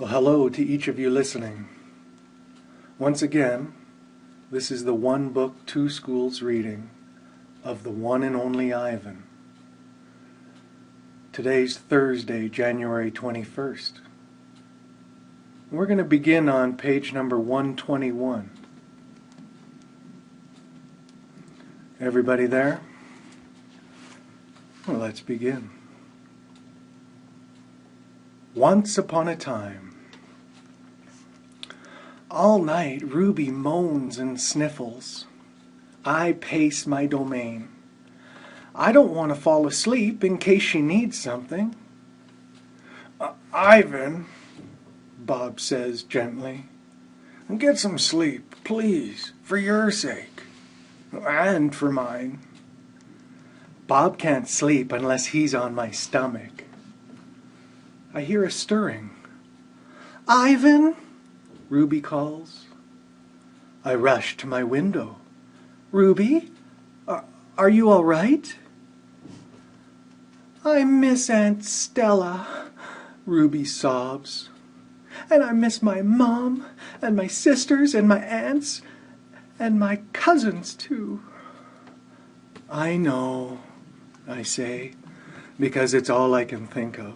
Well, hello to each of you listening. Once again, this is the 1Book2Schools reading of the one and only Ivan. Today's Thursday, January 21st. We're going to begin on page number 121. Everybody there? Well, let's begin. Once upon a time. All night Ruby moans and sniffles. I pace my domain. I don't want to fall asleep in case she needs something. Ivan, Bob says gently, get some sleep, please, for your sake, and for mine. Bob can't sleep unless he's on my stomach. I hear a stirring. Ivan, Ruby calls. I rush to my window. Ruby, are you all right? I miss Aunt Stella, Ruby sobs. And I miss my mom, and my sisters, and my aunts, and my cousins too. I know, I say, because it's all I can think of.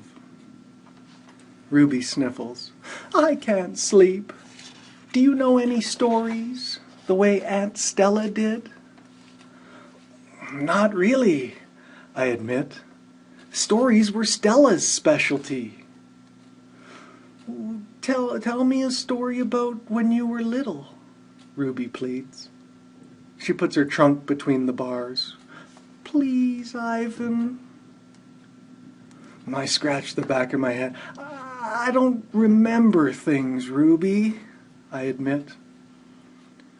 Ruby sniffles. I can't sleep. Do you know any stories, the way Aunt Stella did? Not really, I admit. Stories were Stella's specialty. Tell me a story about when you were little, Ruby pleads. She puts her trunk between the bars. Please, Ivan. I scratch the back of my head. I don't remember things, Ruby, I admit.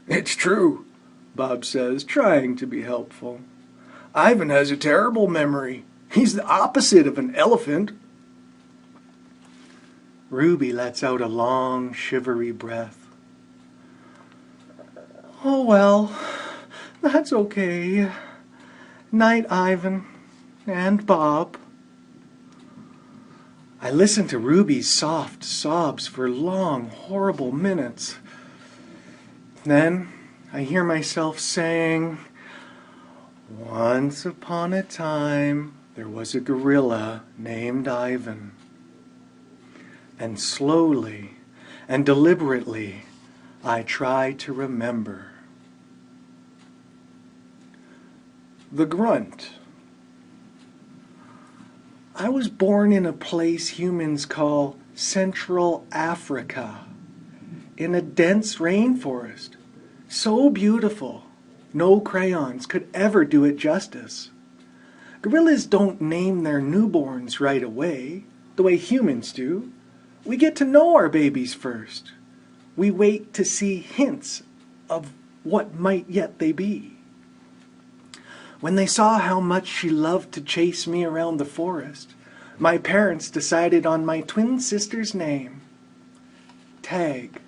It's true, Bob says, trying to be helpful. Ivan has a terrible memory. He's the opposite of an elephant. Ruby lets out a long, shivery breath. Oh, well, that's okay. Night, Ivan, and Bob. I listen to Ruby's soft sobs for long, horrible minutes. Then I hear myself saying, once upon a time there was a gorilla named Ivan. And slowly and deliberately I try to remember. The Grunt. I was born in a place humans call Central Africa, in a dense rainforest, so beautiful, no crayons could ever do it justice. Gorillas don't name their newborns right away, the way humans do. We get to know our babies first. We wait to see hints of what might yet they be. When they saw how much she loved to chase me around the forest, my parents decided on my twin sister's name, Tag.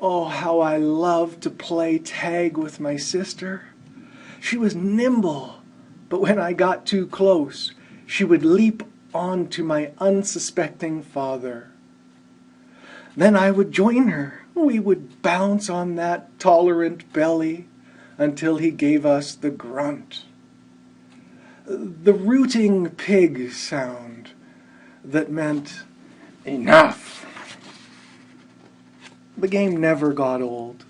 Oh, how I loved to play tag with my sister. She was nimble, but when I got too close, she would leap onto my unsuspecting father. Then I would join her. We would bounce on that tolerant belly until he gave us the grunt. The rooting pig sound that meant enough. The game never got old,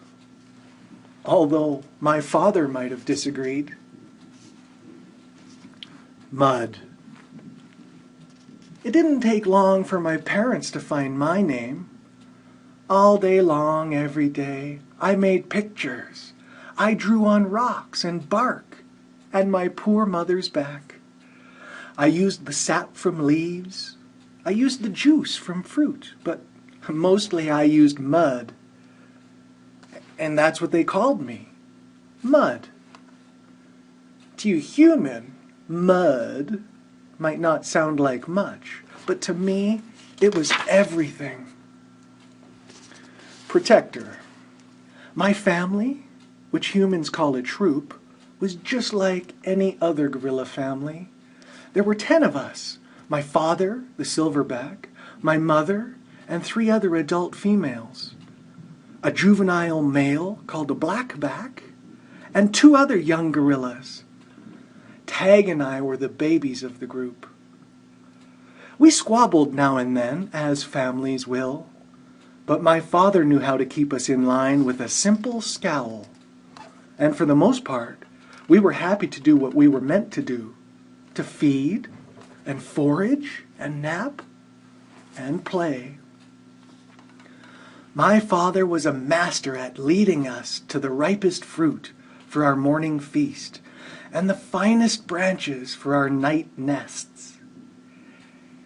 although my father might have disagreed. Mud. It didn't take long for my parents to find my name. All day long, every day, I made pictures. I drew on rocks and bark and my poor mother's back. I used the sap from leaves. I used the juice from fruit, but mostly I used mud. And that's what they called me, Mud. To you human, mud might not sound like much, but to me, it was everything. Protector. My family, which humans call a troop, was just like any other gorilla family. There were 10 of us. My father, the silverback, my mother, and 3 other adult females, a juvenile male called a blackback, and 2 other young gorillas. Tag and I were the babies of the group. We squabbled now and then, as families will, but my father knew how to keep us in line with a simple scowl. And for the most part, we were happy to do what we were meant to do, to feed and forage and nap and play. My father was a master at leading us to the ripest fruit for our morning feast and the finest branches for our night nests.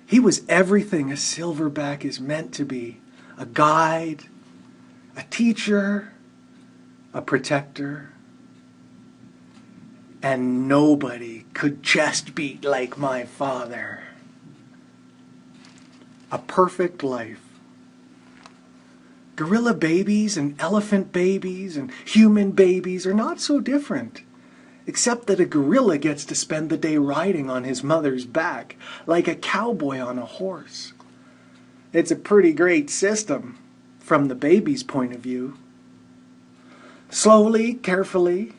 He was everything a silverback is meant to be: a guide, a teacher, a protector. And nobody could chest beat like my father. A perfect life. Gorilla babies and elephant babies and human babies are not so different, except that a gorilla gets to spend the day riding on his mother's back like a cowboy on a horse. It's a pretty great system from the baby's point of view. Slowly, carefully,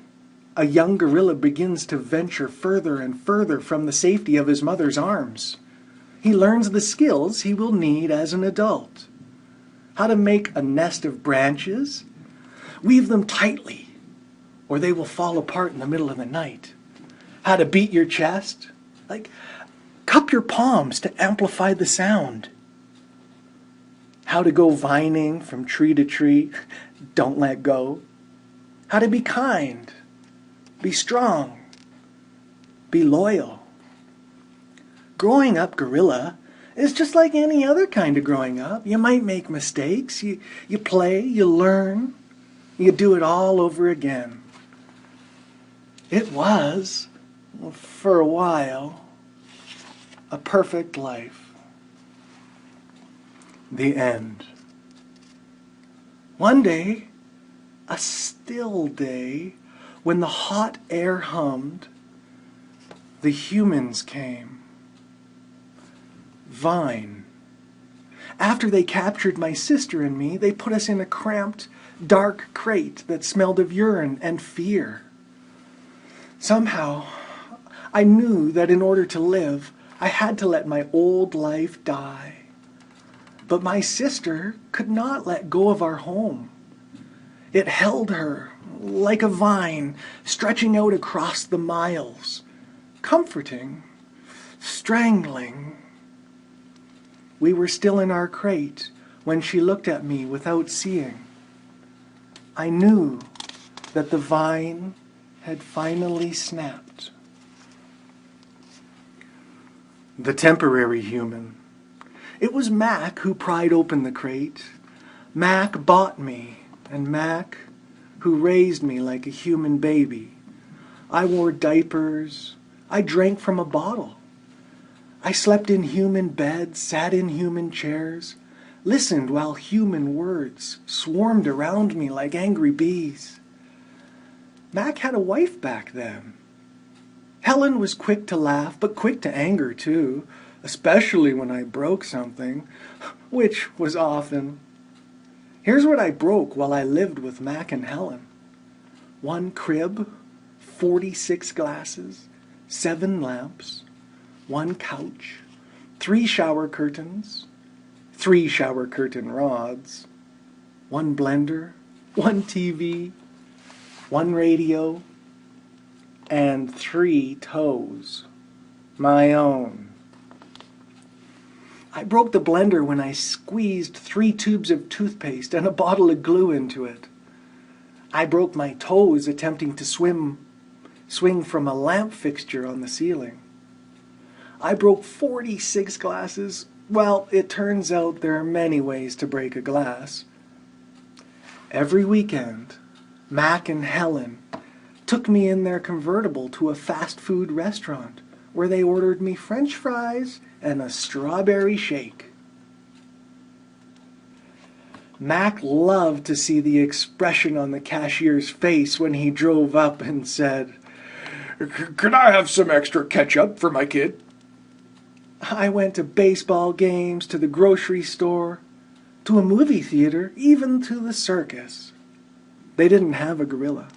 a young gorilla begins to venture further and further from the safety of his mother's arms. He learns the skills he will need as an adult. How to make a nest of branches, weave them tightly, or they will fall apart in the middle of the night. How to beat your chest, like cup your palms to amplify the sound. How to go vining from tree to tree, don't let go. How to be kind, be strong, be loyal. Growing up gorilla is just like any other kind of growing up. You might make mistakes, you play, you learn, you do it all over again. It was, for a while, a perfect life. The end. One day, a still day, when the hot air hummed, the humans came. Vine. After they captured my sister and me, they put us in a cramped, dark crate that smelled of urine and fear. Somehow, I knew that in order to live, I had to let my old life die. But my sister could not let go of our home. It held her like a vine stretching out across the miles, comforting, strangling. We were still in our crate when she looked at me without seeing. I knew that the vine had finally snapped. The temporary human. It was Mac who pried open the crate. Mac bought me, and Mac who raised me like a human baby. I wore diapers. I drank from a bottle. I slept in human beds, sat in human chairs, listened while human words swarmed around me like angry bees. Mac had a wife back then. Helen was quick to laugh, but quick to anger too, especially when I broke something, which was often. Here's what I broke while I lived with Mac and Helen. 1 crib, 46 glasses, 7 lamps, 1 couch, 3 shower curtains, 3 shower curtain rods, 1 blender, 1 TV, 1 radio, and 3 toes. My own. I broke the blender when I squeezed 3 tubes of toothpaste and a bottle of glue into it. I broke my toes attempting to swing from a lamp fixture on the ceiling. I broke 46 glasses. Well, it turns out there are many ways to break a glass. Every weekend, Mac and Helen took me in their convertible to a fast food restaurant where they ordered me French fries and a strawberry shake. Mac loved to see the expression on the cashier's face when he drove up and said, "Could I have some extra ketchup for my kid?" I went to baseball games, to the grocery store, to a movie theater, even to the circus. They didn't have a gorilla.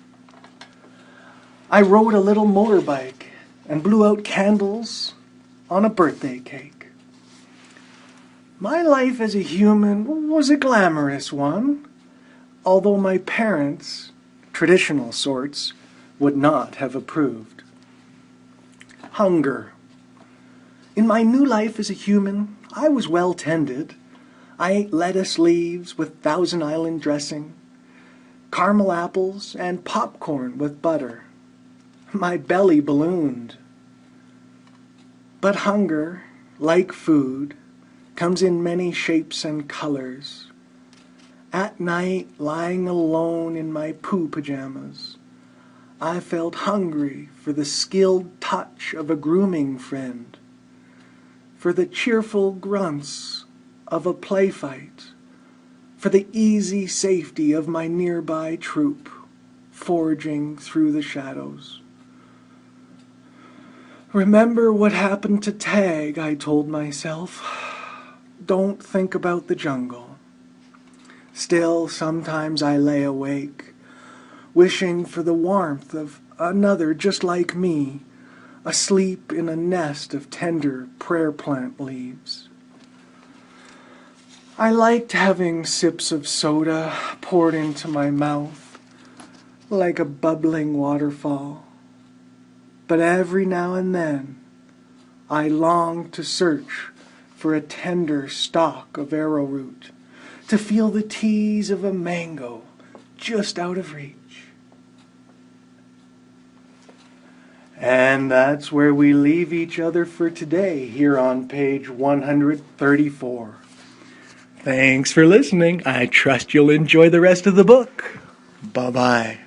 I rode a little motorbike and blew out candles on a birthday cake. My life as a human was a glamorous one, although my parents, traditional sorts, would not have approved. Hunger. In my new life as a human, I was well tended. I ate lettuce leaves with Thousand Island dressing, caramel apples, and popcorn with butter. My belly ballooned. But hunger, like food, comes in many shapes and colors. At night, lying alone in my poo pajamas, I felt hungry for the skilled touch of a grooming friend, for the cheerful grunts of a play fight, for the easy safety of my nearby troop, forging through the shadows. Remember what happened to Tag, I told myself. Don't think about the jungle. Still, sometimes I lay awake, wishing for the warmth of another just like me, asleep in a nest of tender prayer plant leaves. I liked having sips of soda poured into my mouth like a bubbling waterfall. But every now and then I longed to search for a tender stalk of arrowroot, to feel the tease of a mango just out of reach. And that's where we leave each other for today, here on page 134. Thanks for listening. I trust you'll enjoy the rest of the book. Bye-bye.